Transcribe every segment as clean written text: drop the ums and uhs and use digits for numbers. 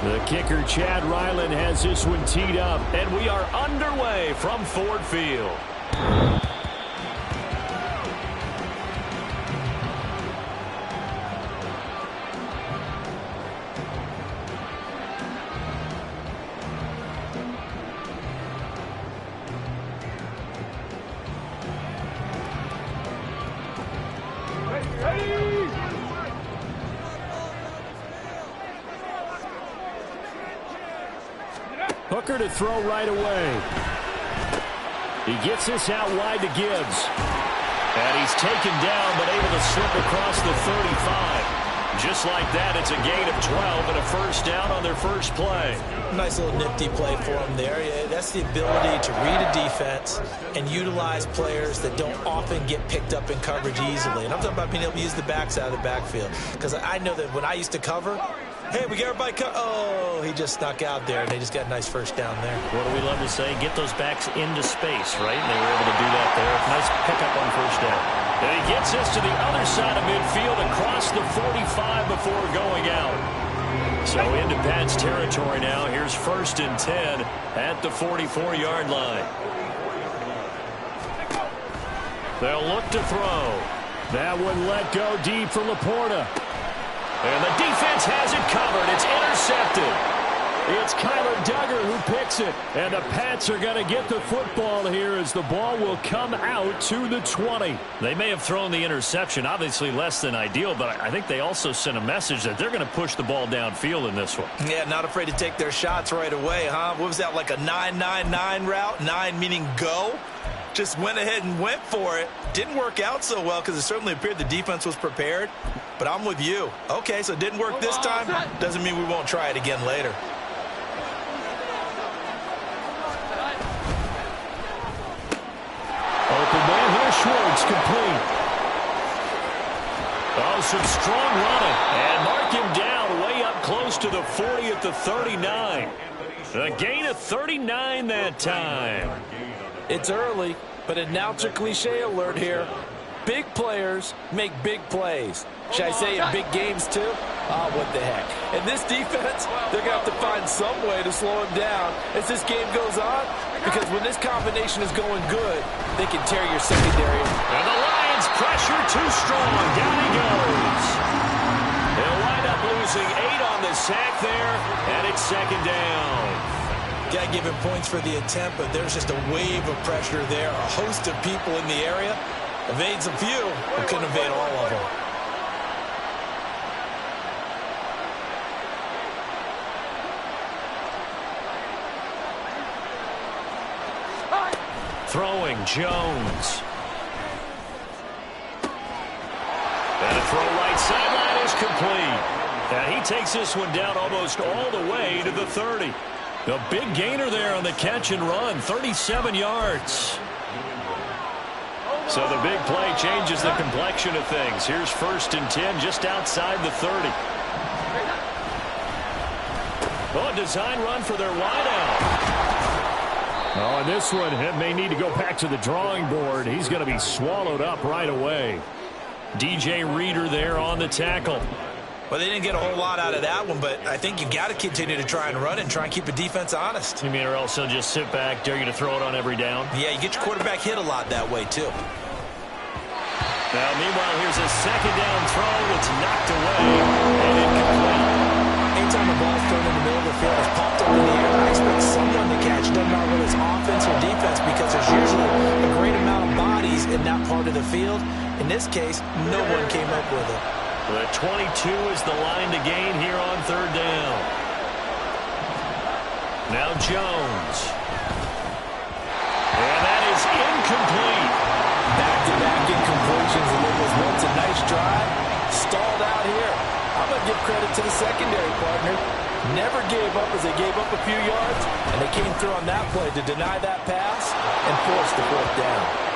The kicker, Chad Ryland, has this one teed up, and we are underway from Ford Field. Hooker to throw right away. He gets this out wide to Gibbs. And he's taken down, but able to slip across the 35. Just like that, it's a gain of 12 and a first down on their first play. Nice little nifty play for him there. Yeah, that's the ability to read a defense and utilize players that don't often get picked up in coverage easily. And I'm talking about being able to use the backs out of the backfield. Because I know that when I used to cover, hey, we got everybody oh, he just snuck out there, and they just got a nice first down there. What do we love to say? Get those backs into space, right? And they were able to do that there. Nice pickup on first down. And he gets this to the other side of midfield across the 45 before going out. So into Pat's territory now. Here's 1st and 10 at the 44-yard line. They'll look to throw. That one let go deep for Laporta. And the defense has it covered. It's intercepted. It's Kyler Duggar who picks it. And the Pats are going to get the football here as the ball will come out to the 20. They may have thrown the interception, obviously less than ideal, but I think they also sent a message that they're going to push the ball downfield in this one. Yeah, not afraid to take their shots right away, huh? What was that, like a 9-9-9 route? 9 meaning go? Just went ahead and went for it. Didn't work out so well because it certainly appeared the defense was prepared. But I'm with you. Okay, so it didn't work this time. Doesn't mean we won't try it again later. Open man here, Schwartz, complete. Oh, some strong running. And mark him down way up close to the 40 at the 39. A gain of 39 that time. It's early, but announcer cliche alert here. Big players make big plays. Should I say in big games too? Oh, what the heck. And this defense, they're going to have to find some way to slow him down as this game goes on, because when this combination is going good, they can tear your secondary. And the Lions pressure too strong. Down he goes. They'll wind up losing 8 on the sack there, and it's 2nd down. Got to give him points for the attempt, but there's just a wave of pressure there. A host of people in the area. Evades a few, but couldn't evade all of them. Throwing, Jones. And a throw right sideline is complete. And he takes this one down almost all the way to the 30. The big gainer there on the catch and run, 37 yards. So the big play changes the complexion of things. Here's 1st and 10 just outside the 30. Oh, a design run for their wideout. Oh, and this one may need to go back to the drawing board. He's going to be swallowed up right away. DJ Reader there on the tackle. Well, they didn't get a whole lot out of that one, but I think you got to continue to try and run and try and keep the defense honest. You mean or else they'll just sit back, dare you to throw it on every down? Yeah, you get your quarterback hit a lot that way, too. Now, meanwhile, here's a 2nd down throw. It's knocked away and incomplete. Anytime the ball's thrown in the middle of the field, it's popped up in the air, I expect someone to catch. Doesn't matter whether it's offense or defense, because there's usually a great amount of bodies in that part of the field. In this case, no one came up with it. The 22 is the line to gain here on 3rd down. Now Jones. And that is incomplete. Back-to-back incompletions, and it was once a nice drive. Stalled out here. I'm going to give credit to the secondary partner. Never gave up as they gave up a few yards, and they came through on that play to deny that pass and force the 4th down.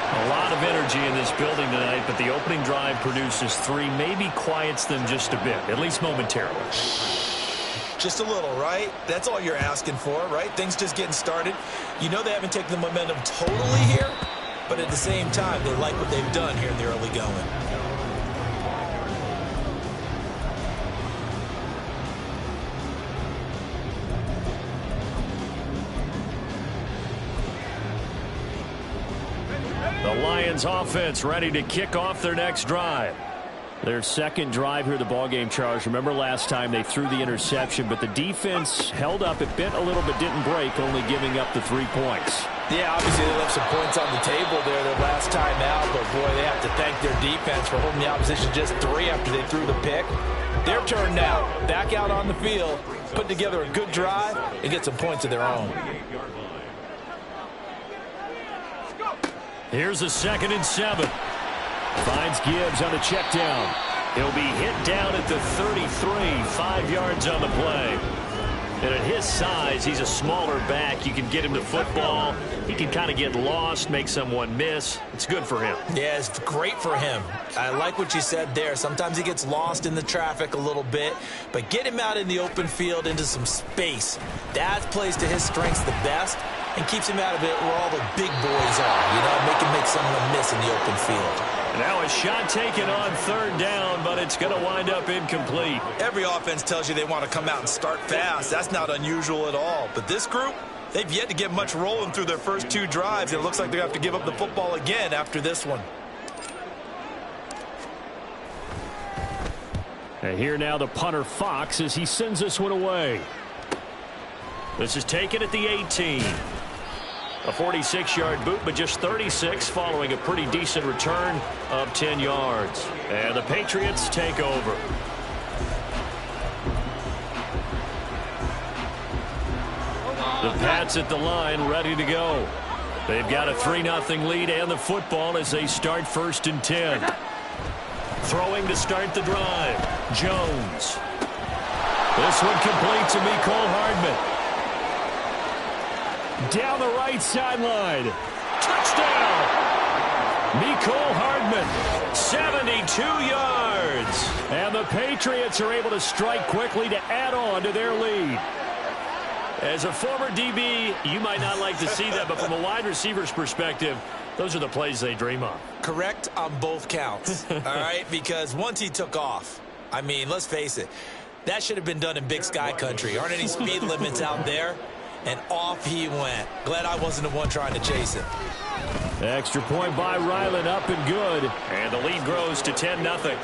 A lot of energy in this building tonight, but the opening drive produces 3, maybe quiets them just a bit, at least momentarily. Just a little, right? That's all you're asking for, right? Things just getting started. You know they haven't taken the momentum totally here, but at the same time, they like what they've done here in the early going. Ravens offense ready to kick off their next drive. Their second drive here of the ballgame, Charles. Remember last time they threw the interception, but the defense held up. It bent a little bit, didn't break, only giving up the 3 points. Yeah, obviously they left some points on the table there their last time out, but boy, they have to thank their defense for holding the opposition just 3 after they threw the pick. Their turn now, back out on the field, put together a good drive and get some points of their own. Here's a 2nd and 7. Finds Gibbs on a check down. He'll be hit down at the 33, 5 yards on the play. And at his size, he's a smaller back. You can get him to football. He can kind of get lost, make someone miss. It's good for him. Yeah, it's great for him. I like what you said there. Sometimes he gets lost in the traffic a little bit, but get him out in the open field into some space. That plays to his strengths the best and keeps him out of it where all the big boys are, you know, make someone miss in the open field. Now a shot taken on 3rd down, but it's going to wind up incomplete. Every offense tells you they want to come out and start fast. That's not unusual at all. But this group, they've yet to get much rolling through their first 2 drives. It looks like they're going to have to give up the football again after this one. And here now the punter Fox as he sends this one away. This is taken at the 18. A 46-yard boot, but just 36 following a pretty decent return of 10 yards. And the Patriots take over. The Pats at the line ready to go. They've got a 3-0 lead and the football as they start 1st and 10. Throwing to start the drive. Jones. This one complete to Mecole Hardman. Down the right sideline. Touchdown! Mecole Hardman, 72 yards. And the Patriots are able to strike quickly to add on to their lead. As a former DB, you might not like to see that, but from a wide receiver's perspective, those are the plays they dream of. Correct on both counts, all right? Because once he took off, I mean, let's face it, that should have been done in Big Sky country. Aren't any speed limits out there? And off he went. Glad I wasn't the one trying to chase him. Extra point by Ryland, up and good. And the lead grows to 10-0.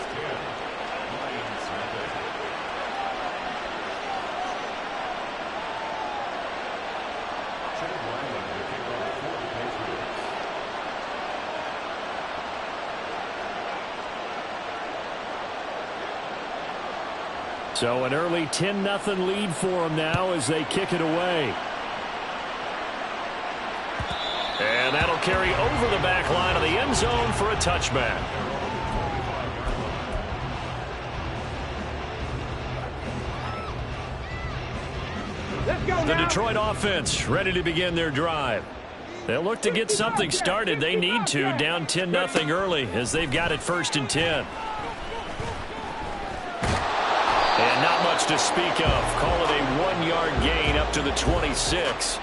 So an early 10-0 lead for them now as they kick it away. And that'll carry over the back line of the end zone for a touchback. The Detroit offense ready to begin their drive. They'll look to get something started. They need to, down 10-0 early as they've got it 1st and 10. And not much to speak of. Call it a 1-yard gain up to the 26.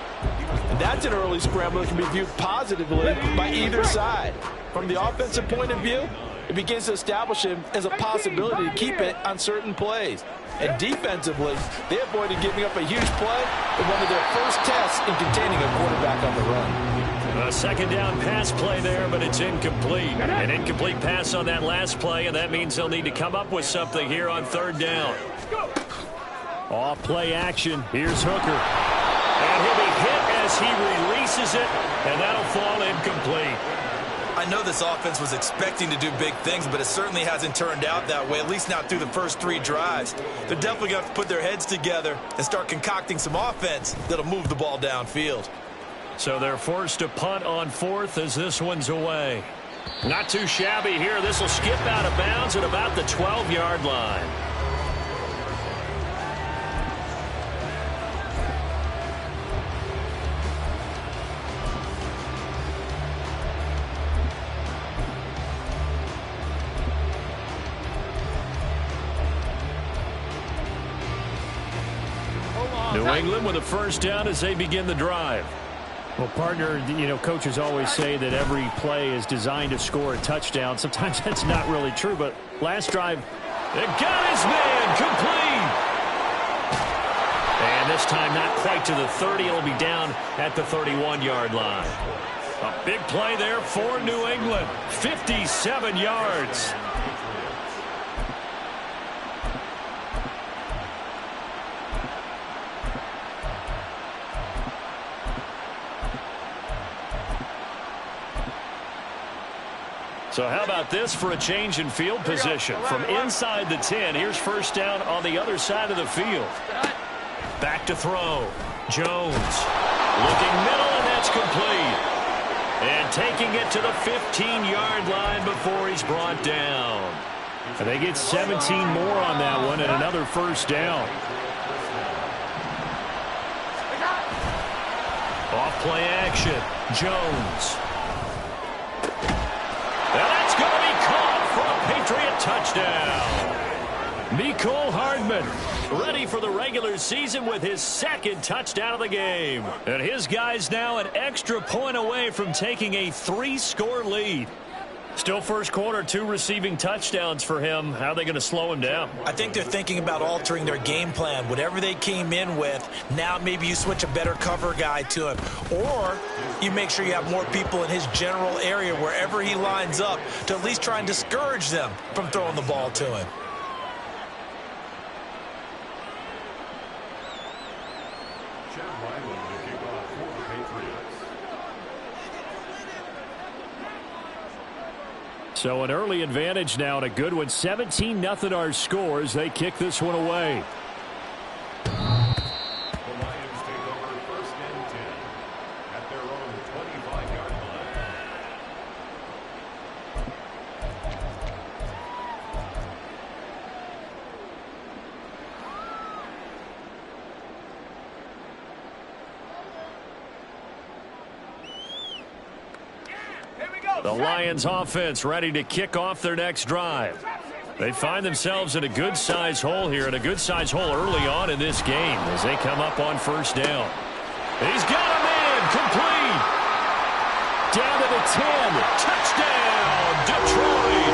And that's an early scramble that can be viewed positively by either side. From the offensive point of view, it begins to establish him as a possibility to keep it on certain plays. And defensively, they avoided giving up a huge play in one of their first tests in containing a quarterback on the run. A 2nd down pass play there, but it's incomplete. An incomplete pass on that last play, and that means they'll need to come up with something here on 3rd down. Off play action. Here's Hooker. And he'll be hit as he releases it, and that'll fall incomplete. I know this offense was expecting to do big things, but it certainly hasn't turned out that way, at least not through the first 3 drives. They're definitely going to have to put their heads together and start concocting some offense that'll move the ball downfield. So they're forced to punt on 4th as this one's away. Not too shabby here. This will skip out of bounds at about the 12-yard line. New England with a 1st down as they begin the drive. Well, partner, you know, coaches always say that every play is designed to score a touchdown. Sometimes that's not really true, but last drive, it got his man complete. And this time not quite to the 30. It'll be down at the 31-yard line. A big play there for New England. 57 yards. So how about this for a change in field position? From inside the 10, here's first down on the other side of the field. Back to throw. Jones looking middle, and that's complete. And taking it to the 15-yard line before he's brought down. And they get 17 more on that one and another first down. Off play action. Jones. And that's going to be caught for a Patriot touchdown. Mecole Hardman ready for the regular season with his second touchdown of the game. And his guys now an extra point away from taking a 3-score lead. Still first quarter, 2 receiving touchdowns for him. How are they going to slow him down? I think they're thinking about altering their game plan. Whatever they came in with, now maybe you switch a better cover guy to him. Or you make sure you have more people in his general area wherever he lines up to at least try and discourage them from throwing the ball to him. So an early advantage now and a good one. 17-0 our scores. They kick this one away. The Lions take over first and 10 at their own 25-yard line. The Lions offense ready to kick off their next drive. They find themselves in a good-sized hole here, and a good-sized hole early on in this game as they come up on first down. He's got a man, complete. Down to the 10, touchdown, Detroit.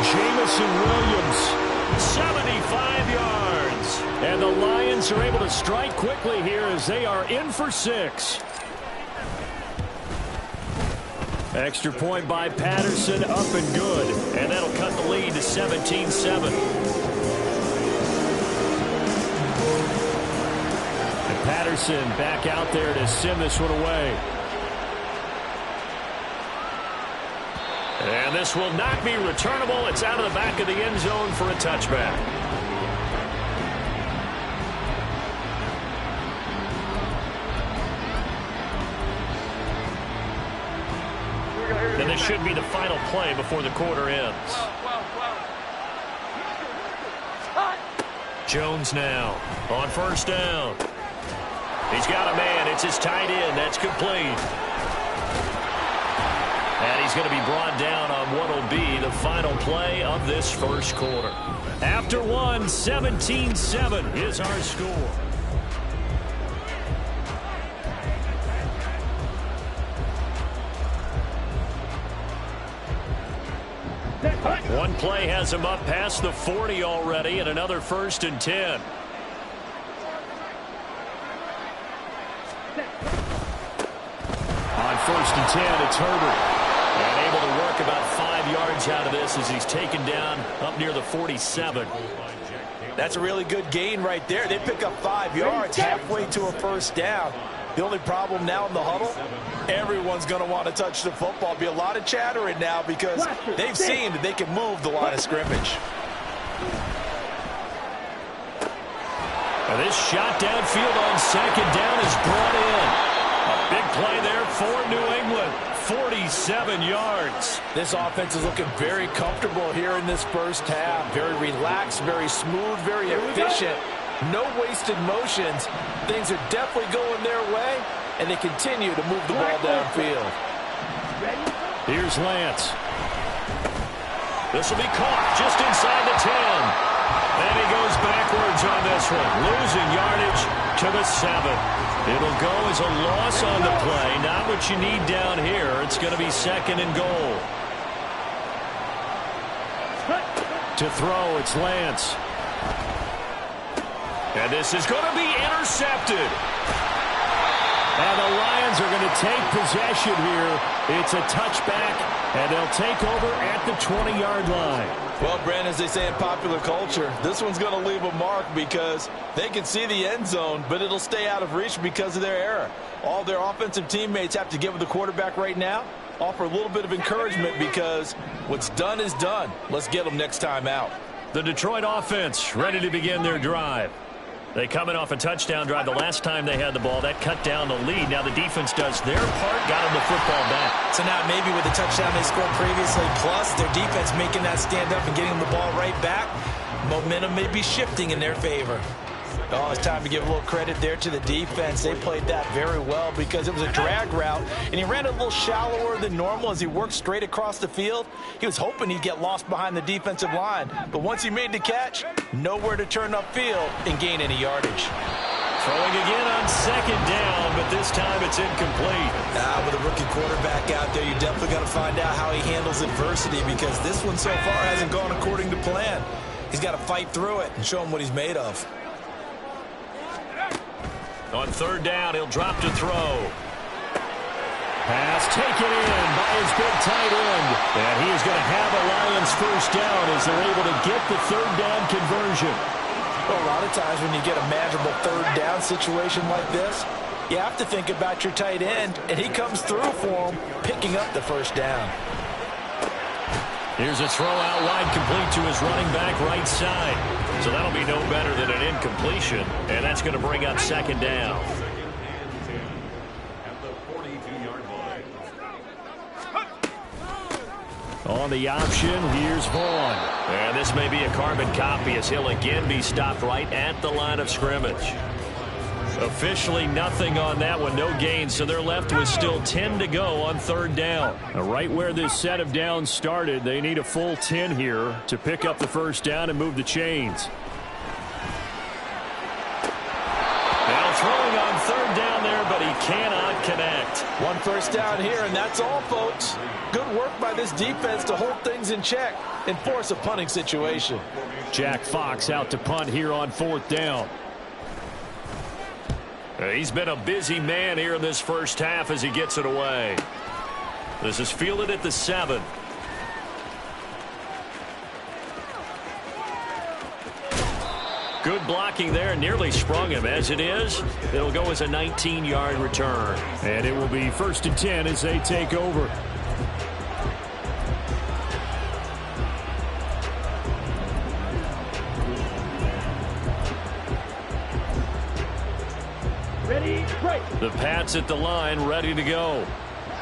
Jamison Williams, 75 yards. And the Lions are able to strike quickly here as they are in for 6. Extra point by Patterson, up and good. And that'll cut the lead to 17-7. And Patterson back out there to send this one away. And this will not be returnable. It's out of the back of the end zone for a touchback. And this should be the final play before the quarter ends. Jones now on first down. He's got a man. It's his tight end. That's complete. And he's going to be brought down on what will be the final play of this first quarter. After one, 17-7 is our score. One play has him up past the 40 already, and another first and 10. On first and 10, it's Herbert. And able to work about 5 yards out of this as he's taken down up near the 47. That's a really good gain right there. They pick up 5 yards halfway to a first down. The only problem now in the huddle, everyone's going to want to touch the football. Be a lot of chattering now because they've seen that they can move the line of scrimmage. And this shot downfield on second down is brought in. A big play there for New England. 47 yards. This offense is looking very comfortable here in this first half. Very relaxed, very smooth, very efficient. No wasted motions. Things are definitely going their way, and they continue to move the ball downfield. Here's Lance. This will be caught just inside the 10. And he goes backwards on this one, losing yardage to the 7. It'll go as a loss on the play. Not what you need down here. It's going to be second and goal. To throw, it's Lance. And this is going to be intercepted. And the Lions are going to take possession here. It's a touchback, and they'll take over at the 20-yard line. Well, Brandon, as they say in popular culture, this one's going to leave a mark because they can see the end zone, but it'll stay out of reach because of their error. All their offensive teammates have to give the quarterback right now, offer a little bit of encouragement because what's done is done. Let's get them next time out. The Detroit offense ready to begin their drive. They come in off a touchdown drive the last time they had the ball. That cut down the lead. Now the defense does their part, got them the football back. So now maybe with the touchdown they scored previously, plus their defense making that stand up and getting them the ball right back, momentum may be shifting in their favor. Oh, it's time to give a little credit there to the defense. They played that very well because it was a drag route, and he ran a little shallower than normal as he worked straight across the field. He was hoping he'd get lost behind the defensive line, but once he made the catch, nowhere to turn upfield and gain any yardage. Throwing again on second down, but this time it's incomplete. With a rookie quarterback out there, you're definitely going to find out how he handles adversity because this one so far hasn't gone according to plan. He's got to fight through it and show him what he's made of. On third down, he'll drop to throw. Pass taken in by his big tight end. And he is going to have a Lions first down as they're able to get the third down conversion. Well, a lot of times when you get a manageable third down situation like this, you have to think about your tight end, and he comes through for him, picking up the first down. Here's a throw out wide, complete to his running back right side. So that'll be no better than an incompletion, and that's going to bring up second down. At the 42-yard line. On the option, here's Vaughn. And this may be a carbon copy as he'll again be stopped right at the line of scrimmage. Officially nothing on that one, no gain, so they're left with still 10 to go on third down. Now, right where this set of downs started, they need a full 10 here to pick up the first down and move the chains. Now throwing on third down there, but he cannot connect. One first down here, and that's all, folks. Good work by this defense to hold things in check and force a punting situation. Jack Fox out to punt here on fourth down. He's been a busy man here in this first half as he gets it away. This is fielded at the 7. Good blocking there, nearly sprung him. As it is, it'll go as a 19-yard return. And it will be 1st and 10 as they take over. The Pats at the line, ready to go.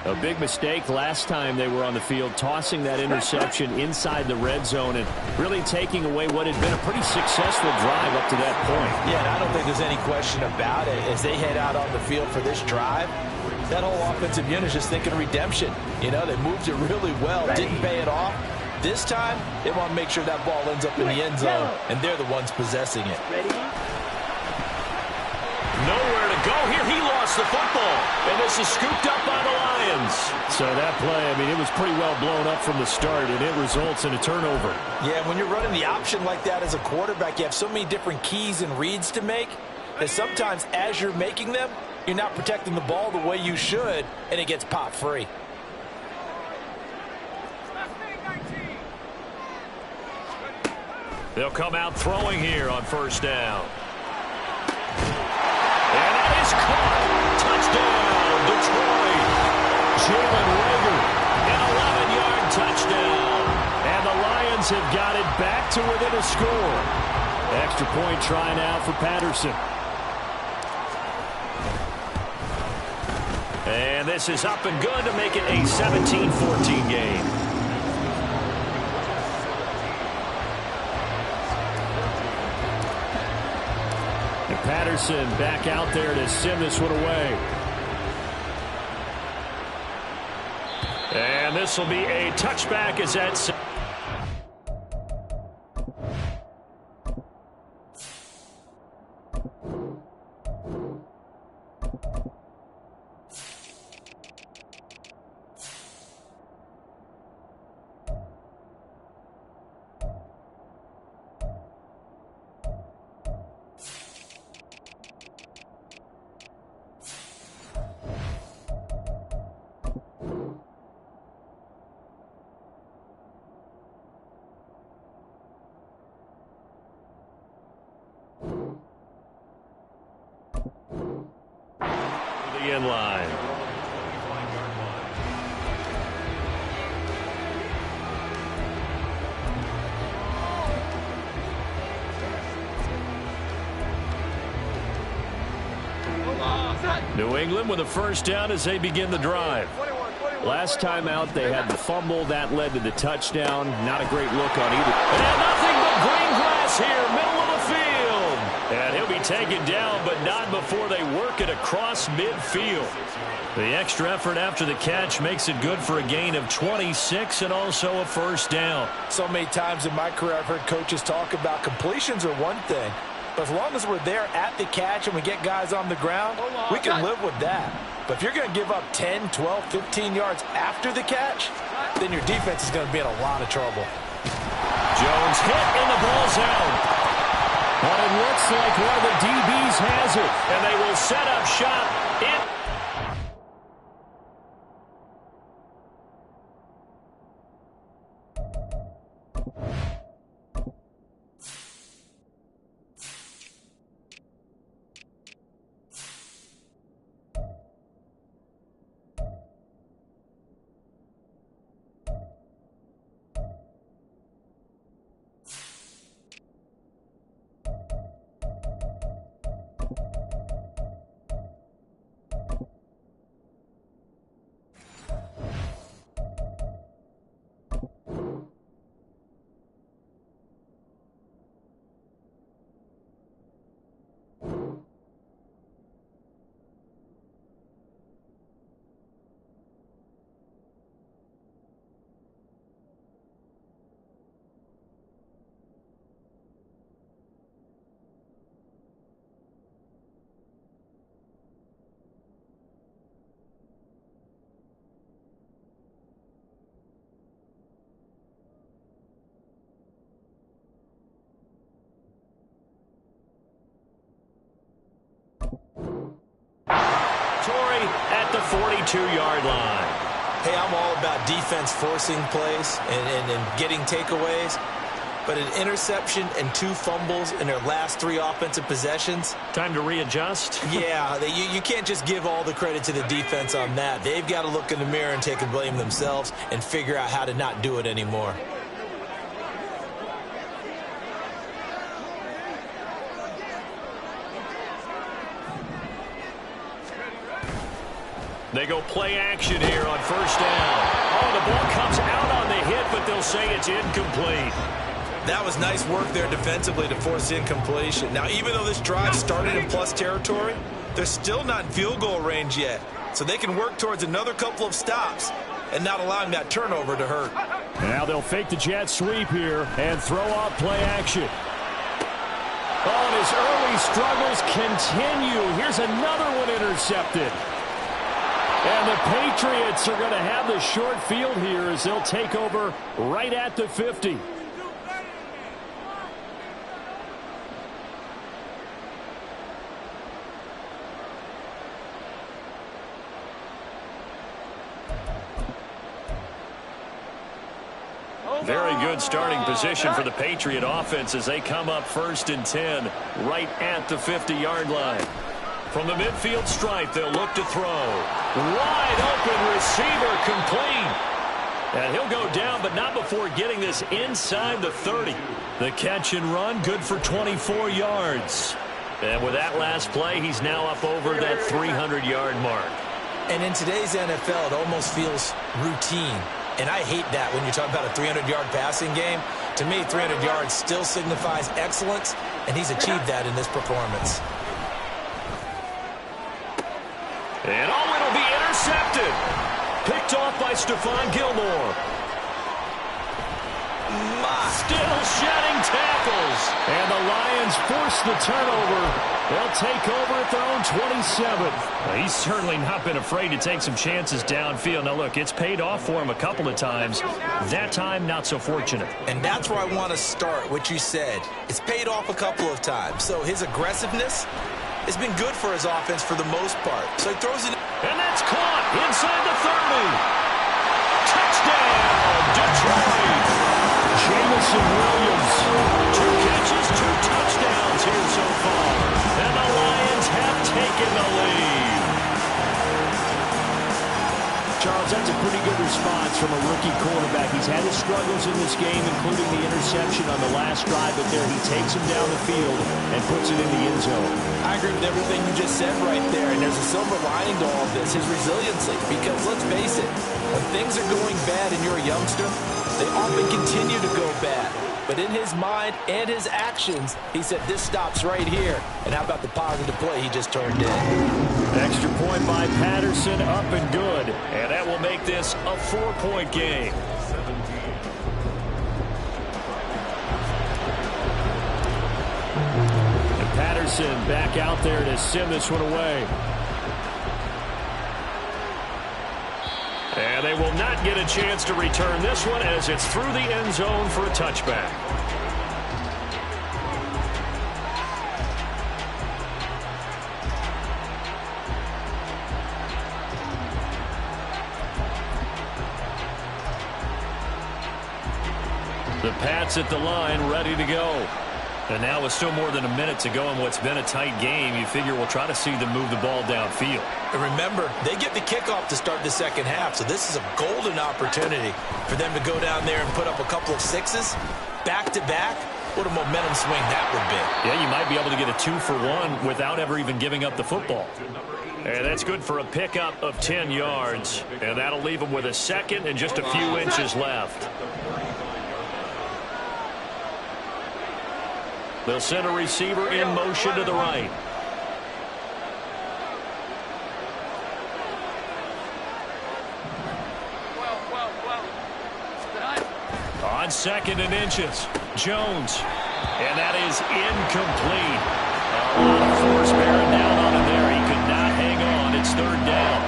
A big mistake last time they were on the field, tossing that interception inside the red zone and really taking away what had been a pretty successful drive up to that point. Yeah, and I don't think there's any question about it. As they head out on the field for this drive, that whole offensive unit is just thinking redemption. You know, they moved it really well, didn't pay it off. This time, they want to make sure that ball ends up in the end zone, and they're the ones possessing it. Nowhere to go here. He lost the football, and this is scooped up by the Lions. So that play, I mean, it was pretty well blown up from the start, and it results in a turnover. Yeah, when you're running the option like that as a quarterback, you have so many different keys and reads to make that sometimes as you're making them, you're not protecting the ball the way you should, and it gets popped free. They'll come out throwing here on first down. And that is caught. Touchdown, Detroit. Jalen Reagor, an 11-yard touchdown. And the Lions have got it back to within a score. Extra point try now for Patterson. And this is up and good to make it a 17-14 game. Patterson back out there to send this one away. And this will be a touchback as that's... in line. New England with a first down as they begin the drive. Last time out, they had the fumble. That led to the touchdown. Not a great look on either. And nothing but green grass here, middle of the field. And he'll be taken down, but not before they work it across midfield. The extra effort after the catch makes it good for a gain of 26 and also a first down. So many times in my career, I've heard coaches talk about completions are one thing. But as long as we're there at the catch and we get guys on the ground, we can live with that. But if you're going to give up 10, 12, 15 yards after the catch, then your defense is going to be in a lot of trouble. Jones hit and the ball's out. But it looks like one of the DBs has it. And they will set up shop. At the 42-yard line. Hey, I'm all about defense forcing plays and getting takeaways. But an interception and 2 fumbles in their last 3 offensive possessions. Time to readjust? Yeah, you can't just give all the credit to the defense on that. They've got to look in the mirror and take the blame themselves and figure out how to not do it anymore. They go play action here on first down. Oh, the ball comes out on the hit, but they'll say it's incomplete. That was nice work there defensively to force incompletion. Now, even though this drive started in plus territory, they're still not in field goal range yet. So they can work towards another couple of stops and not allowing that turnover to hurt. Now they'll fake the jet sweep here and throw off play action. Oh, and his early struggles continue. Here's another one intercepted. And the Patriots are going to have the short field here as they'll take over right at the 50. Very good starting position for the Patriot offense as they come up 1st and 10 right at the 50-yard line. From the midfield stripe, they'll look to throw. Wide open receiver complete. And he'll go down, but not before getting this inside the 30. The catch and run, good for 24 yards. And with that last play, he's now up over that 300-yard mark. And in today's NFL, it almost feels routine. And I hate that when you talk about a 300-yard passing game. To me, 300 yards still signifies excellence, and he's achieved that in this performance. And it'll be intercepted. Picked off by Stephon Gilmore. Still shedding tackles. And the Lions force the turnover. They'll take over at their own 27. Well, he's certainly not been afraid to take some chances downfield. Now, look, it's paid off for him a couple of times. That time, not so fortunate. And that's where I want to start, what you said. It's paid off a couple of times. So his aggressiveness has been good for his offense for the most part. So he throws it. And that's caught inside the 30. Touchdown, Detroit. Jamison Williams. 2 catches, 2 touchdowns here so far. And the Lions have taken the lead. from a rookie quarterback. He's had his struggles in this game, including the interception on the last drive, but there he takes him down the field and puts it in the end zone. I agree with everything you just said right there, and there's a silver lining to all of this, his resiliency. Because let's face it, when things are going bad and you're a youngster, they often continue to go bad. But in his mind and his actions, he said, this stops right here. And how about the positive play he just turned in? Extra point by Patterson, up and good. And that will make this a 4-point game. And Patterson back out there to send this one away. And they will not get a chance to return this one as it's through the end zone for a touchback. The Pats at the line, ready to go. And now with still more than a minute to go in what's been a tight game, you figure we'll try to see them move the ball downfield. And remember, they get the kickoff to start the second half, so this is a golden opportunity for them to go down there and put up a couple of sixes back-to-back. What a momentum swing that would be. Yeah, you might be able to get a 2-for-1 without ever even giving up the football. And that's good for a pickup of 10 yards. And that'll leave them with a second and just a few inches left. They'll send a receiver in motion to the right. On 2nd and inches, Jones. And that is incomplete. A lot of force bearing down on him there. He could not hang on. It's 3rd down.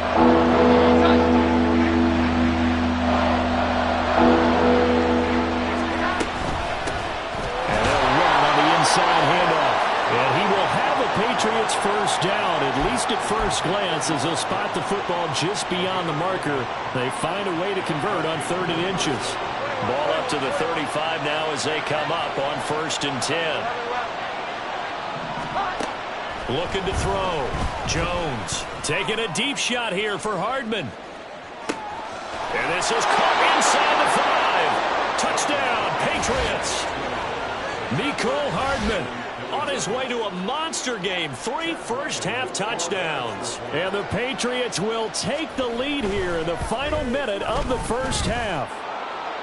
Inside handoff. And he will have a Patriots first down, at least at first glance, as they'll spot the football just beyond the marker. They find a way to convert on 3rd and inches. Ball up to the 35 now as they come up on 1st and 10. Looking to throw. Jones taking a deep shot here for Hardman. And this is caught inside the 5. Touchdown, Patriots. Mecole Hardman on his way to a monster game. 3 first-half touchdowns. And the Patriots will take the lead here in the final minute of the first half.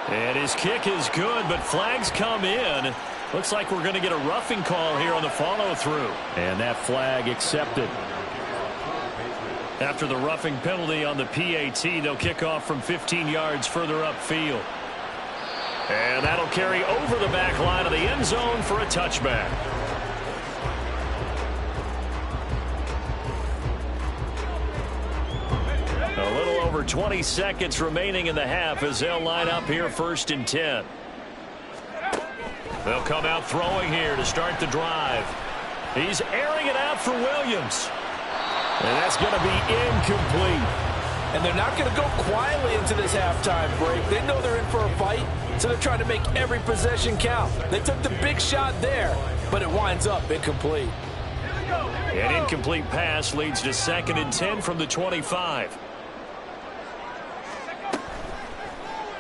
And his kick is good, but flags come in. Looks like we're going to get a roughing call here on the follow-through. And that flag accepted. After the roughing penalty on the PAT, they'll kick off from 15 yards further upfield. And that'll carry over the back line of the end zone for a touchback. A little over 20 seconds remaining in the half as they'll line up here 1st and 10. They'll come out throwing here to start the drive. He's airing it out for Williams. And that's going to be incomplete. And they're not going to go quietly into this halftime break. They know they're in for a fight, so they're trying to make every possession count. They took the big shot there, but it winds up incomplete. An incomplete pass leads to 2nd and 10 from the 25.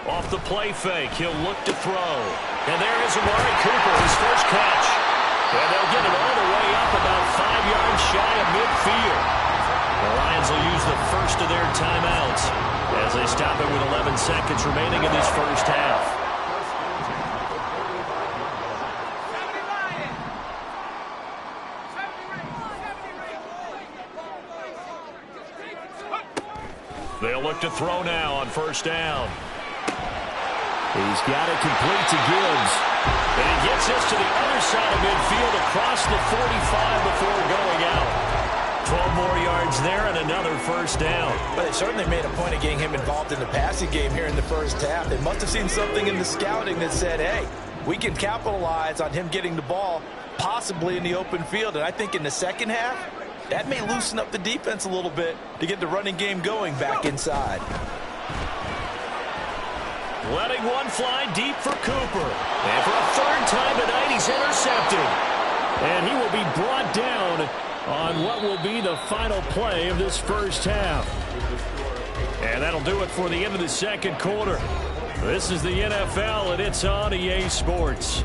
Off the play fake, he'll look to throw. And there is Amari Cooper, his first catch. And they'll get it all the way up about 5 yards shy of midfield. The Lions will use the first of their timeouts as they stop it with 11 seconds remaining in this first half. They'll look to throw now on 1st down. He's got it complete to Gibbs. And he gets this to the other side of midfield across the 45 before going out. 12 more yards there and another 1st down. But they certainly made a point of getting him involved in the passing game here in the first half. They must have seen something in the scouting that said, hey, we can capitalize on him getting the ball possibly in the open field. And I think in the second half, that may loosen up the defense a little bit to get the running game going back inside. Letting one fly deep for Cooper. And for a 3rd time tonight, he's intercepted. And he will be brought down on what will be the final play of this first half. And that'll do it for the end of the second quarter. This is the NFL, and it's on EA Sports.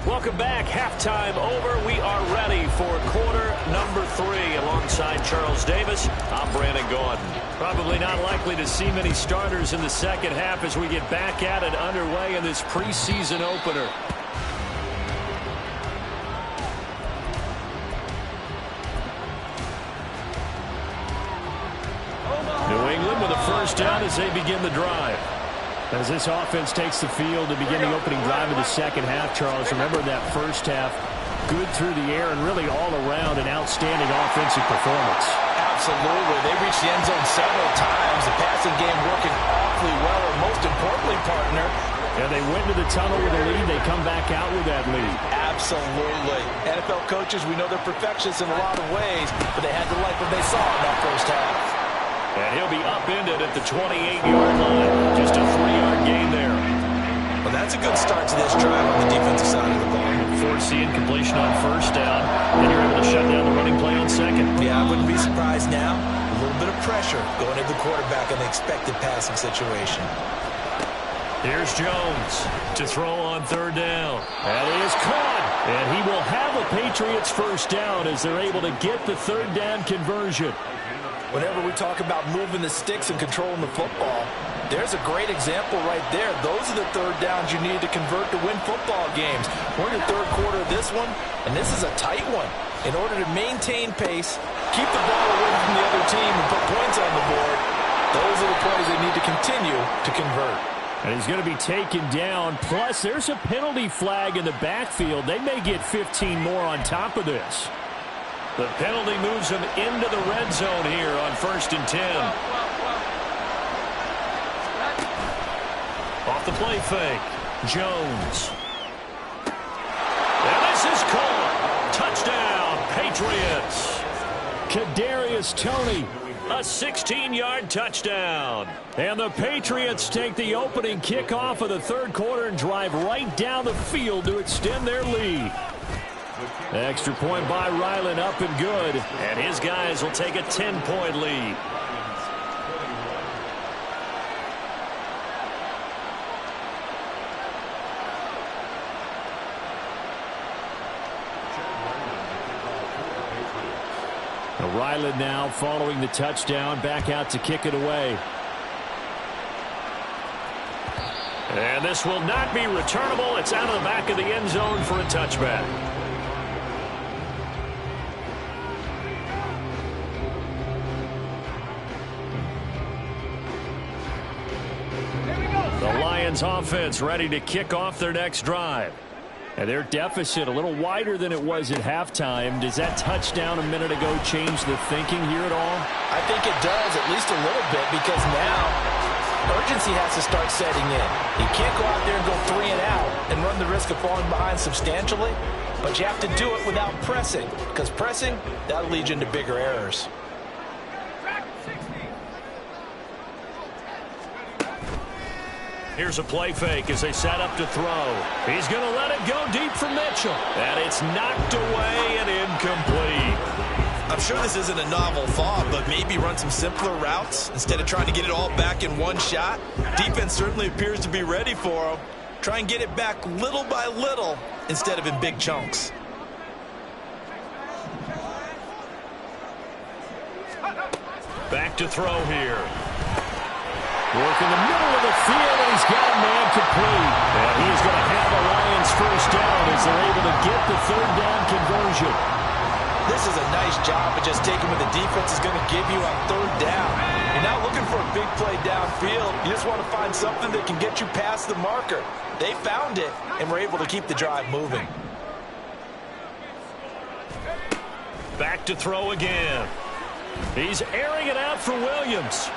Welcome back. Halftime over. We are ready for quarter number 3. Alongside Charles Davis, I'm Brandon Gaudin. Probably not likely to see many starters in the second half as we get back at it underway in this preseason opener. New England with a first down as they begin the drive. As this offense takes the field to begin the opening drive of the second half, Charles, remember that first half, good through the air and really all around an outstanding offensive performance. Absolutely. They reached the end zone several times. The passing game working awfully well, and most importantly, partner. And they went into the tunnel with a lead. They come back out with that lead. Absolutely. NFL coaches, we know they're perfectionists in a lot of ways, but they had to like what they saw in that first half. And he'll be upended at the 28-yard line. Just a 3-yard gain there. Well, that's a good start to this drive on the defensive side of the ball. Force the incompletion on first down, and you're able to shut down the running play on second. Yeah, I wouldn't be surprised now. A little bit of pressure going to the quarterback in the expected passing situation. Here's Jones to throw on third down. That is caught. And he will have a Patriots first down as they're able to get the third down conversion. Whenever we talk about moving the sticks and controlling the football, there's a great example right there. Those are the third downs you need to convert to win football games. We're in the third quarter of this one, and this is a tight one. In order to maintain pace, keep the ball away from the other team, and put points on the board, those are the plays they need to continue to convert. And he's going to be taken down. Plus, there's a penalty flag in the backfield. They may get 15 more on top of this. The penalty moves him into the red zone here on 1st and 10. Off the play fake. Jones. And this is caught. Touchdown, Patriots. Kadarius Toney, a 16-yard touchdown. And the Patriots take the opening kickoff of the third quarter and drive right down the field to extend their lead. Extra point by Ryland, up and good. And his guys will take a 10-point lead. Ryland now following the touchdown, back out to kick it away. And this will not be returnable. It's out of the back of the end zone for a touchback. The Lions offense ready to kick off their next drive. And their deficit a little wider than it was at halftime. Does that touchdown a minute ago change the thinking here at all? I think it does, at least a little bit, because now urgency has to start setting in. You can't go out there and go 3 and out and run the risk of falling behind substantially, but you have to do it without pressing, because pressing, that'll lead you into bigger errors. Here's a play fake as they set up to throw. He's going to let it go deep for Mitchell. And it's knocked away and incomplete. I'm sure this isn't a novel thought, but maybe run some simpler routes instead of trying to get it all back in one shot. Defense certainly appears to be ready for him. Try and get it back little by little instead of in big chunks. Back to throw here. Work in the middle of the field, and he's got a man complete. And he is going to have a Lions first down as they're able to get the third down conversion. This is a nice job of just taking what the defense is going to give you on third down. You're not looking for a big play downfield. You just want to find something that can get you past the marker. They found it, and were able to keep the drive moving. Back to throw again. He's airing it out for Williams.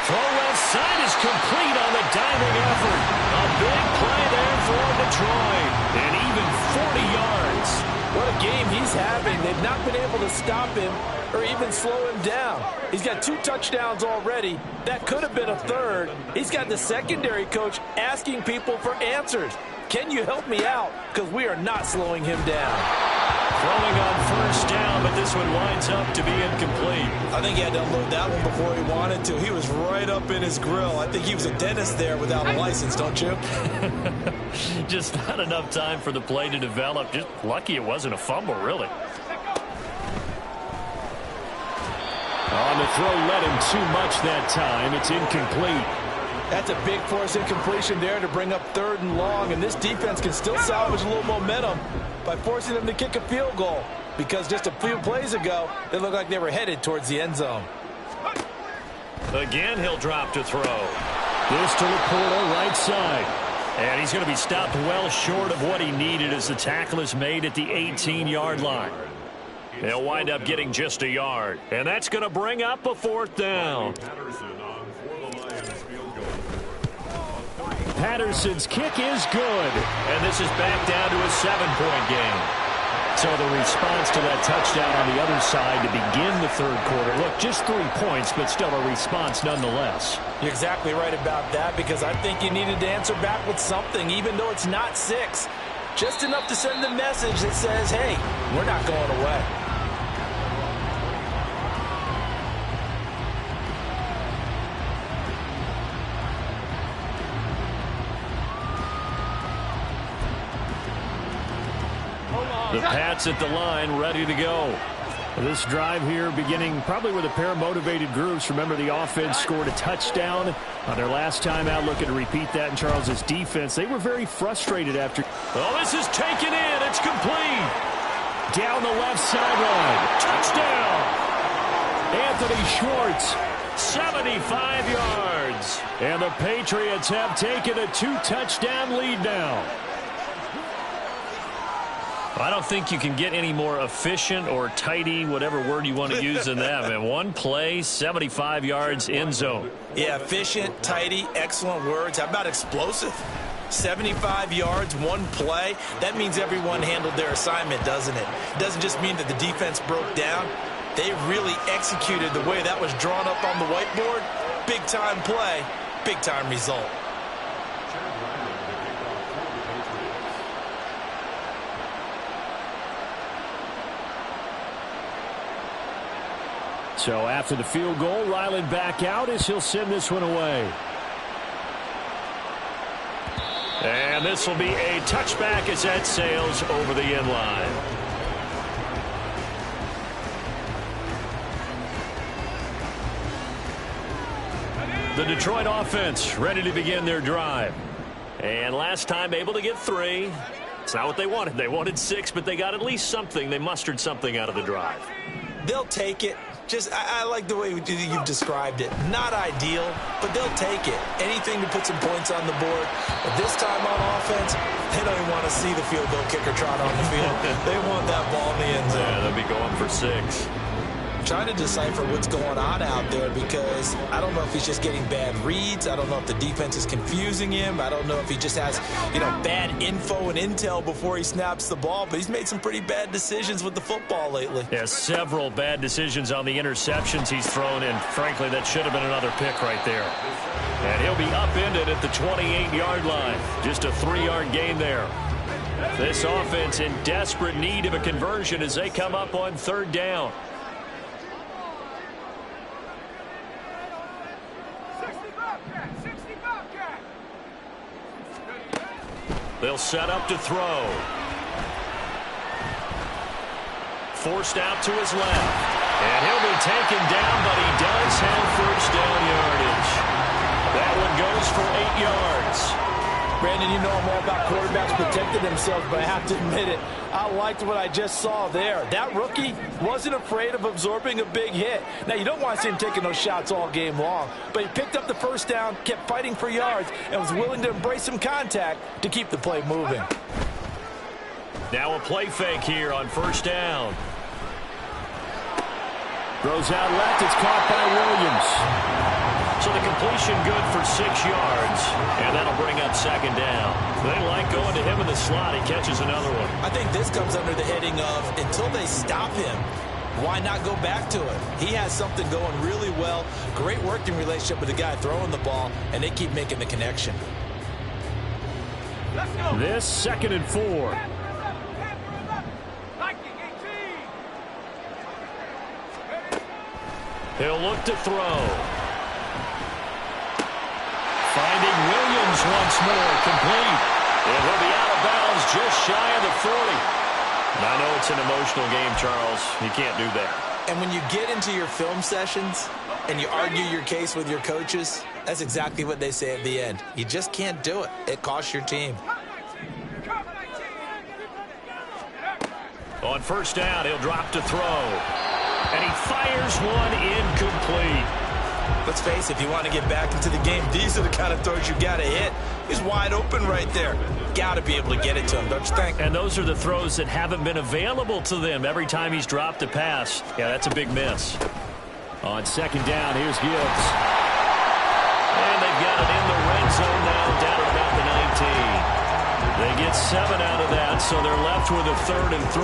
Throw left side is complete on the diving effort. A big play there for Detroit. And even 40 yards. What a game he's having. They've not been able to stop him or even slow him down. He's got 2 touchdowns already. That could have been a third. He's got the secondary coach asking people for answers. Can you help me out? Because we are not slowing him down. Throwing on first down, but this one winds up to be incomplete. I think he had to unload that one before he wanted to. He was right up in his grill. I think he was a dentist there without a license, don't you? Just not enough time for the play to develop. Just lucky it wasn't a fumble, really. On the throw, led him too much that time. It's incomplete. That's a big force incompletion there to bring up 3rd and long, and this defense can still salvage a little momentum by forcing them to kick a field goal, because just a few plays ago, they looked like they were headed towards the end zone. Again, he'll drop to throw. This to Laporta, right side. And he's going to be stopped well short of what he needed as the tackle is made at the 18-yard line. They'll wind up getting just a yard. And that's going to bring up a 4th down. Patterson's kick is good. And this is back down to a 7-point game. So the response to that touchdown on the other side to begin the 3rd quarter. Look, just 3 points, but still a response nonetheless. You're exactly right about that, because I think you needed to answer back with something, even though it's not 6. Just enough to send the message that says, hey, we're not going away. The Pats at the line, ready to go. This drive here beginning probably with a pair of motivated groups. Remember, the offense scored a touchdown on their last time out. Looking to repeat that in Charles's defense. They were very frustrated after. Oh, this is taken in. It's complete. Down the left sideline. Touchdown. Anthony Schwartz, 75 yards. And the Patriots have taken a 2-touchdown lead now. I don't think you can get any more efficient or tidy, whatever word you want to use in that. Man, one play, 75 yards, end zone. Yeah, efficient, tidy, excellent words. How about explosive? 75 yards, one play. That means everyone handled their assignment, doesn't it? It doesn't just mean that the defense broke down. They really executed the way that was drawn up on the whiteboard. Big-time play, big-time result. So after the field goal, Ryland back out as he'll send this one away. And this will be a touchback as that sails over the end line. The Detroit offense ready to begin their drive. And last time able to get 3. It's not what they wanted. They wanted 6, but they got at least something. They mustered something out of the drive. They'll take it. I like the way you've described it. Not ideal, but they'll take it. Anything to put some points on the board. But this time on offense, they don't even want to see the field goal kicker trot on the field. They want that ball in the end zone. Yeah, they'll be going for 6. Trying to decipher what's going on out there, because I don't know if he's just getting bad reads. I don't know if the defense is confusing him. I don't know if he just has, bad info and intel before he snaps the ball. But he's made some pretty bad decisions with the football lately. Yeah, several bad decisions on the interceptions he's thrown, and frankly, that should have been another pick right there. And he'll be upended at the 28-yard line. Just a 3-yard gain there. This offense in desperate need of a conversion as they come up on 3rd down. They'll set up to throw. Forced out to his left. And he'll be taken down, but he does have first down yardage. That one goes for 8 yards. Brandon, you know I'm all about quarterbacks protecting themselves, but I have to admit it, I liked what I just saw there. That rookie wasn't afraid of absorbing a big hit. Now, you don't want to see him taking those shots all game long, but he picked up the first down, kept fighting for yards, and was willing to embrace some contact to keep the play moving. Now a play fake here on first down. Throws out left. It's caught by Williams. So the completion good for 6 yards, and that'll bring up 2nd down. They like going to him in the slot. He catches another one. I think this comes under the heading of, until they stop him, why not go back to it? He has something going really well. Great working relationship with the guy throwing the ball, and they keep making the connection. This 2nd and 4. He'll look to throw. Finding Williams once more, complete. And he'll be out of bounds just shy of the 40. And I know it's an emotional game, Charles. You can't do that. And when you get into your film sessions and you argue your case with your coaches, that's exactly what they say at the end. You just can't do it. It costs your team. On first down, he'll drop to throw. And he fires one incomplete. Let's face it, if you want to get back into the game, these are the kind of throws you got to hit. He's wide open right there. Got to be able to get it to him, don't you think? And those are the throws that haven't been available to them every time he's dropped a pass. Yeah, that's a big miss. On second down, here's Gibbs. And they've got it in the red zone now, down at about the 19. They get 7 out of that, so they're left with a 3rd and 3.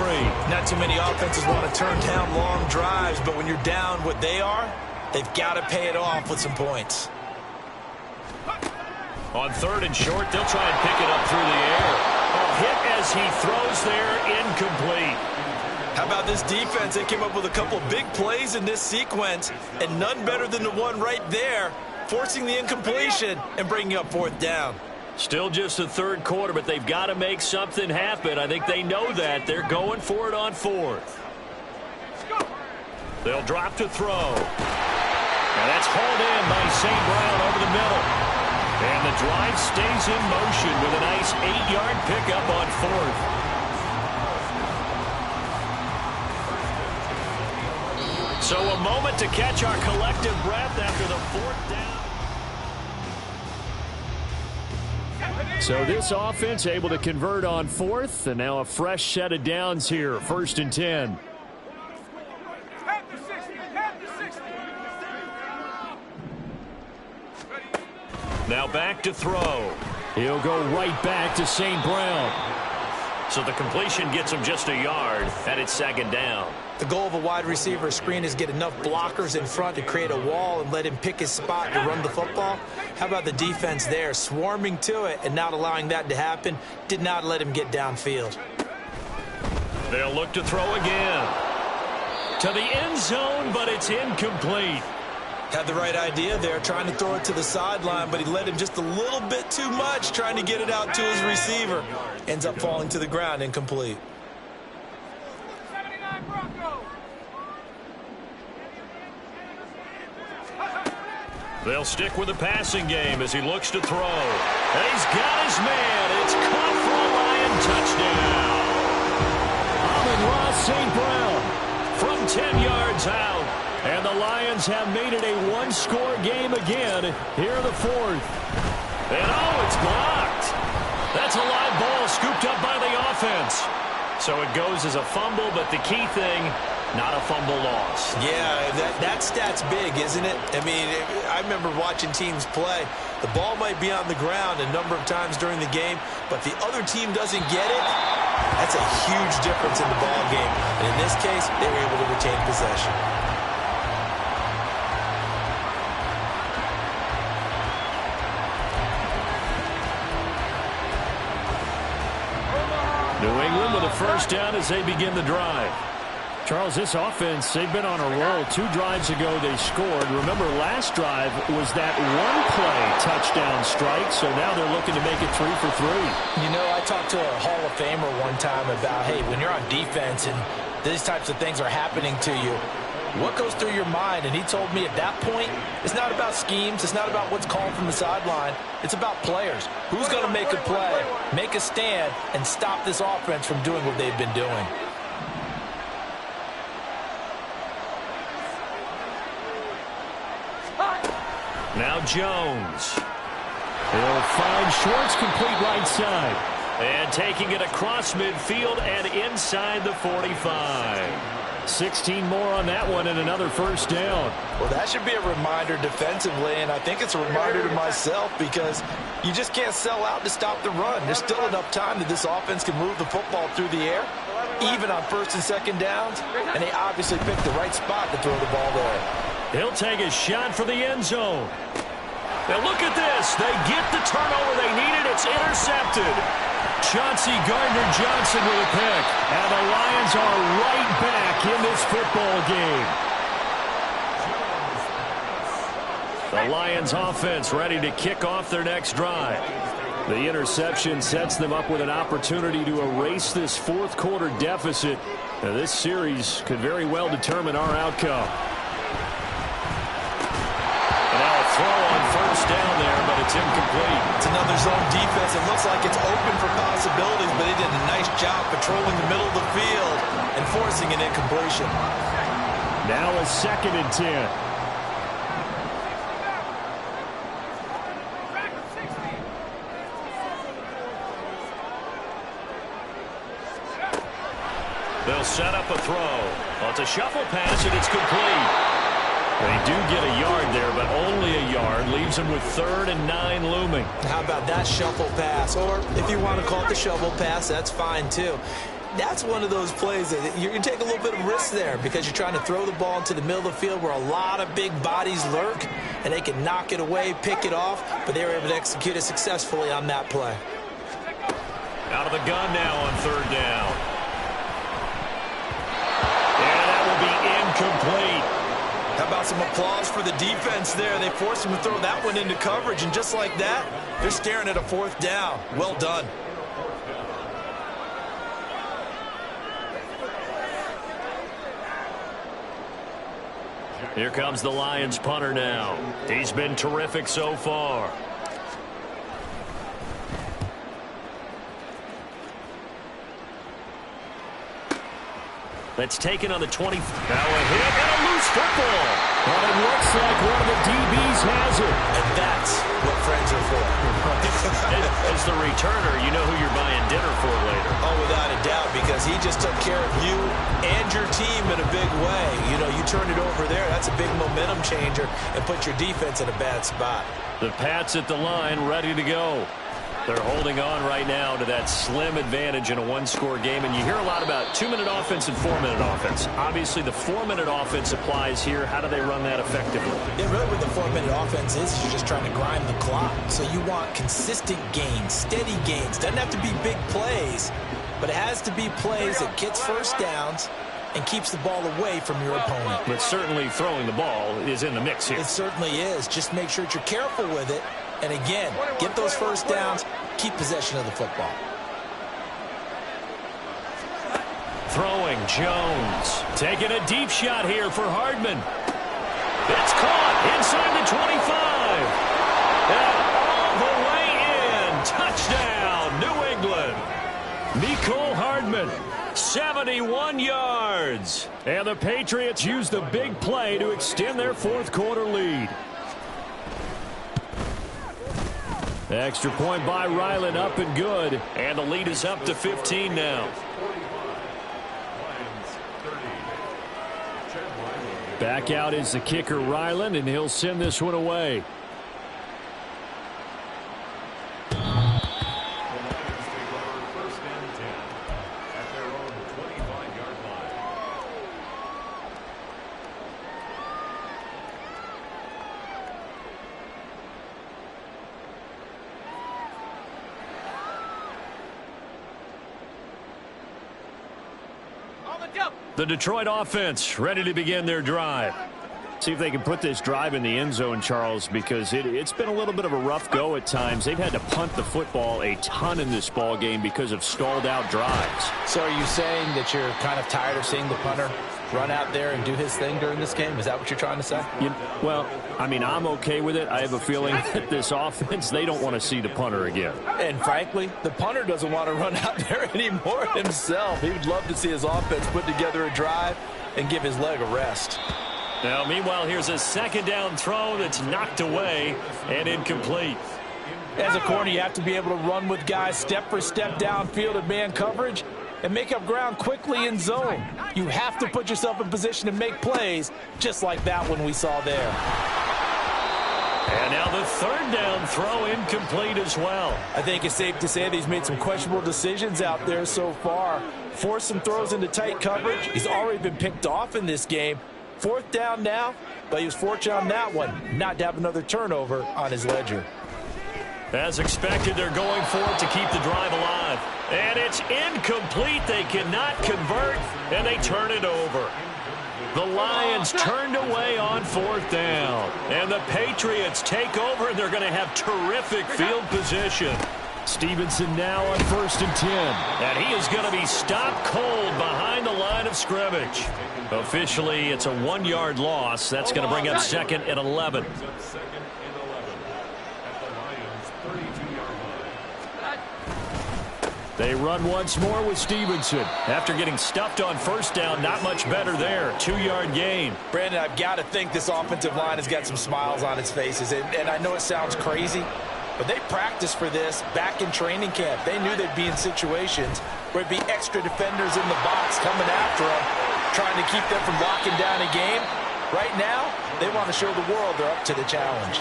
Not too many offenses want to turn down long drives, but when you're down what they are, they've got to pay it off with some points. On 3rd and short, they'll try and pick it up through the air. A hit as he throws there, incomplete. How about this defense? They came up with a couple big plays in this sequence, and none better than the one right there, forcing the incompletion and bringing up 4th down. Still just the 3rd quarter, but they've got to make something happen. I think they know that. They're going for it on 4th. They'll drop to throw. And that's hauled in by St. Brown over the middle. And the drive stays in motion with a nice 8-yard pickup on 4th. So a moment to catch our collective breath after the 4th down. So this offense able to convert on 4th, and now a fresh set of downs here, 1st and 10. Now back to throw. He'll go right back to St. Brown. So the completion gets him just a yard, and it's 2nd down. The goal of a wide receiver screen is get enough blockers in front to create a wall and let him pick his spot to run the football. How about the defense there, swarming to it and not allowing that to happen? Did not let him get downfield. They'll look to throw again. To the end zone, but it's incomplete. Had the right idea there, trying to throw it to the sideline, but he let him just a little bit too much, trying to get it out to his receiver. Ends up falling to the ground, incomplete. They'll stick with the passing game as he looks to throw. And he's got his man. It's caught for a Lion touchdown. Amon-Ra St. Brown from 10 yards out. And the Lions have made it a one-score game again here in the 4th. And oh, it's blocked. That's a live ball scooped up by the offense. So it goes as a fumble, but the key thing, not a fumble loss. Yeah, that stat's big, isn't it? I mean, I remember watching teams play. The ball might be on the ground a number of times during the game, but the other team doesn't get it. That's a huge difference in the ball game. And in this case, they were able to retain possession. New England with a first down as they begin the drive. Charles, this offense, they've been on a roll. 2 drives ago they scored. Remember, last drive was that one-play touchdown strike, so now they're looking to make it 3 for 3. You know, I talked to a Hall of Famer one time about, hey, when you're on defense and these types of things are happening to you, what goes through your mind? And he told me at that point, it's not about schemes. It's not about what's called from the sideline. It's about players. Who's going to make a play, make a stand, and stop this offense from doing what they've been doing? Now Jones. He'll find Schwartz complete right side. And taking it across midfield and inside the 45. 16 more on that one and another first down. Well, that should be a reminder defensively, and I think it's a reminder to myself because you just can't sell out to stop the run. There's still enough time that this offense can move the football through the air, even on 1st and 2nd downs, and they obviously picked the right spot to throw the ball there. He'll take a shot for the end zone. Now look at this. They get the turnover they needed. It's intercepted. Chauncey Gardner-Johnson with a pick. And the Lions are right back in this football game. The Lions offense ready to kick off their next drive. The interception sets them up with an opportunity to erase this fourth quarter deficit. Now, this series could very well determine our outcome. And now a throw on first down there, but it's incomplete. It's another zone defense. It looks like it's open for possibilities, but he did a nice job patrolling the middle of the field and forcing an incompletion. Now a 2nd and 10. They'll set up a throw. Well, it's a shuffle pass, and it's complete. They do get a yard there, but only a yard. Leaves them with 3rd and 9 looming. How about that shuffle pass? Or if you want to call it the shovel pass, that's fine too. That's one of those plays that you can take a little bit of risk there because you're trying to throw the ball into the middle of the field where a lot of big bodies lurk, and they can knock it away, pick it off, but they were able to execute it successfully on that play. Out of the gun now on 3rd down. Incomplete. How about some applause for the defense there? They forced him to throw that one into coverage, and just like that, they're staring at a 4th down. Well done. Here comes the Lions punter now. He's been terrific so far. That's taken on the 20. Now a hit and a loose football. But it looks like one of the DBs has it. And that's what friends are for. As the returner, you know who you're buying dinner for later. Oh, without a doubt, because he just took care of you and your team in a big way. You know, you turned it over there. That's a big momentum changer and put your defense in a bad spot. The Pats at the line ready to go. They're holding on right now to that slim advantage in a one-score game. And you hear a lot about 2-minute offense and 4-minute offense. Obviously, the 4-minute offense applies here. How do they run that effectively? Yeah, really what the 4-minute offense is you're just trying to grind the clock. So you want consistent gains, steady gains. Doesn't have to be big plays, but it has to be plays that gets first downs and keeps the ball away from your opponent. But certainly throwing the ball is in the mix here. It certainly is. Just make sure that you're careful with it. And again, get those first downs, keep possession of the football. Throwing Jones. Taking a deep shot here for Hardman. It's caught inside the 25. And all the way in. Touchdown, New England. Mecole Hardman, 71 yards. And the Patriots use the big play to extend their fourth quarter lead. Extra point by Ryland, up and good. And the lead is up to 15 now. Back out is the kicker, Ryland, and he'll send this one away. The Detroit offense ready to begin their drive. See if they can put this drive in the end zone, Charles, because it's been a little bit of a rough go at times. They've had to punt the football a ton in this ball game because of stalled out drives. So are you saying that you're kind of tired of seeing the punter run out there and do his thing during this game? Is that what you're trying to say? Well, I mean, I'm okay with it. I have a feeling that this offense, they don't want to see the punter again. And frankly, the punter doesn't want to run out there anymore himself. He would love to see his offense put together a drive and give his leg a rest. Now, meanwhile, here's a second down throw that's knocked away and incomplete. As a corner, you have to be able to run with guys step for step downfield in man coverage and make up ground quickly in zone. You have to put yourself in position to make plays just like that one we saw there. And now the third down throw incomplete as well. I think it's safe to say that he's made some questionable decisions out there so far. Forced some throws into tight coverage. He's already been picked off in this game. Fourth down now, but he was fortunate on that one not to have another turnover on his ledger. As expected, they're going for it to keep the drive alive. And it's incomplete. They cannot convert, and they turn it over. The Lions turned away on 4th down. And the Patriots take over, and they're going to have terrific field position. Stevenson now on 1st and 10. And he is going to be stopped cold behind the line of scrimmage. Officially, it's a 1-yard loss. That's going to bring up 2nd and 11. They run once more with Stevenson. After getting stuffed on 1st down, not much better there. 2-yard gain. Brandon, I've got to think this offensive line has got some smiles on its faces. And I know it sounds crazy, but they practiced for this back in training camp. They knew they'd be in situations where it'd be extra defenders in the box coming after them, trying to keep them from locking down a game. Right now, they want to show the world they're up to the challenge.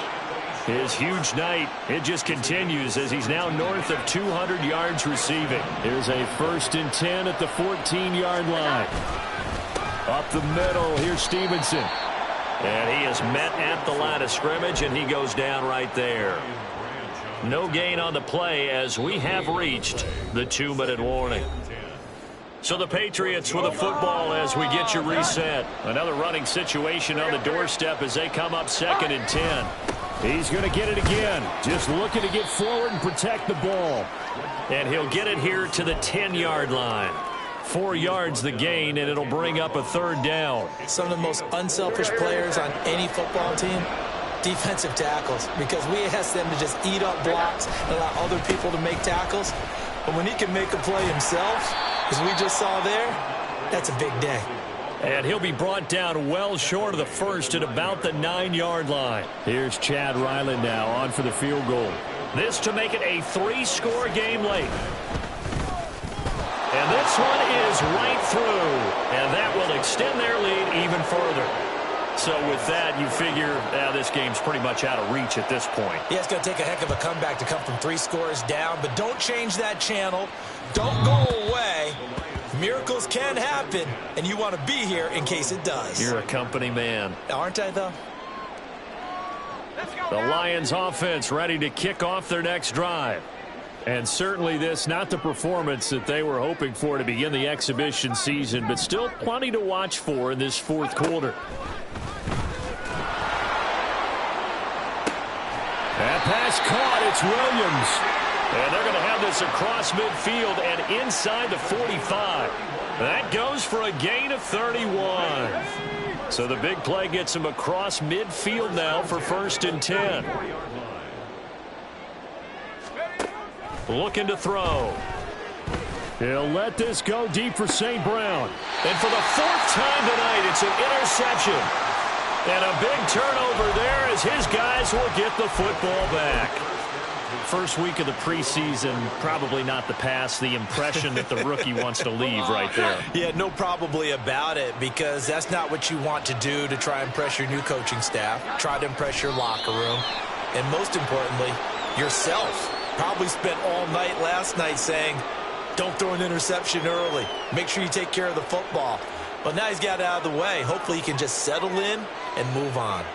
His huge night, it just continues as he's now north of 200 yards receiving. Here's a 1st and 10 at the 14-yard line. Up the middle, here's Stevenson. And he is met at the line of scrimmage, and he goes down right there. No gain on the play as we have reached the 2-minute warning. So the Patriots with a football as we get you reset. Another running situation on the doorstep as they come up 2nd and 10. He's going to get it again. Just looking to get forward and protect the ball. And he'll get it here to the 10-yard line. 4 yards the gain, and it'll bring up a 3rd down. Some of the most unselfish players on any football team, defensive tackles, because we ask them to just eat up blocks and allow other people to make tackles. But when he can make a play himself, as we just saw there, that's a big day. And he'll be brought down well short of the 1st at about the 9-yard line. Here's Chad Ryland now on for the field goal. This to make it a 3-score game late. And this one is right through. And that will extend their lead even further. So with that, you figure this game's pretty much out of reach at this point. Yeah, it's going to take a heck of a comeback to come from 3 scores down. But don't change that channel. Don't go away. Miracles can happen, and you want to be here in case it does. You're a company man. Aren't I, though? The Lions offense ready to kick off their next drive. And certainly this, not the performance that they were hoping for to begin the exhibition season, but still plenty to watch for in this 4th quarter. That pass caught. It's Williams. And they're going to have this across midfield and inside the 45. That goes for a gain of 31. So the big play gets him across midfield now for 1st and 10. Looking to throw. He'll let this go deep for St. Brown. And for the 4th time tonight, it's an interception. And a big turnover there as his guys will get the football back. First week of the preseason, probably not the pass, the impression that the rookie wants to leave right there. Yeah, no probably about it, because that's not what you want to do to try and impress your new coaching staff, try to impress your locker room, and most importantly, yourself. Probably spent all night last night saying, don't throw an interception early. Make sure you take care of the football. But now he's got it out of the way. Hopefully he can just settle in and move on.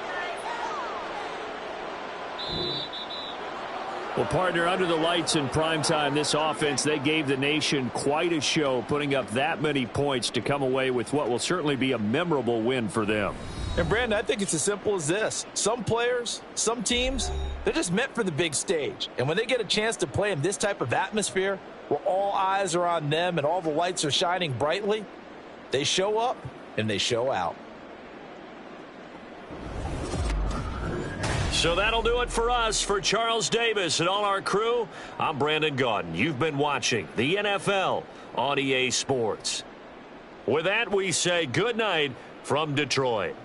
Well, partner, under the lights in primetime, this offense, they gave the nation quite a show, putting up that many points to come away with what will certainly be a memorable win for them. And, Brandon, I think it's as simple as this. Some players, some teams, they're just meant for the big stage. And when they get a chance to play in this type of atmosphere, where all eyes are on them and all the lights are shining brightly, they show up and they show out. So that'll do it for us. For Charles Davis and all our crew, I'm Brandon Gaudin. You've been watching the NFL on EA Sports. With that, we say good night from Detroit.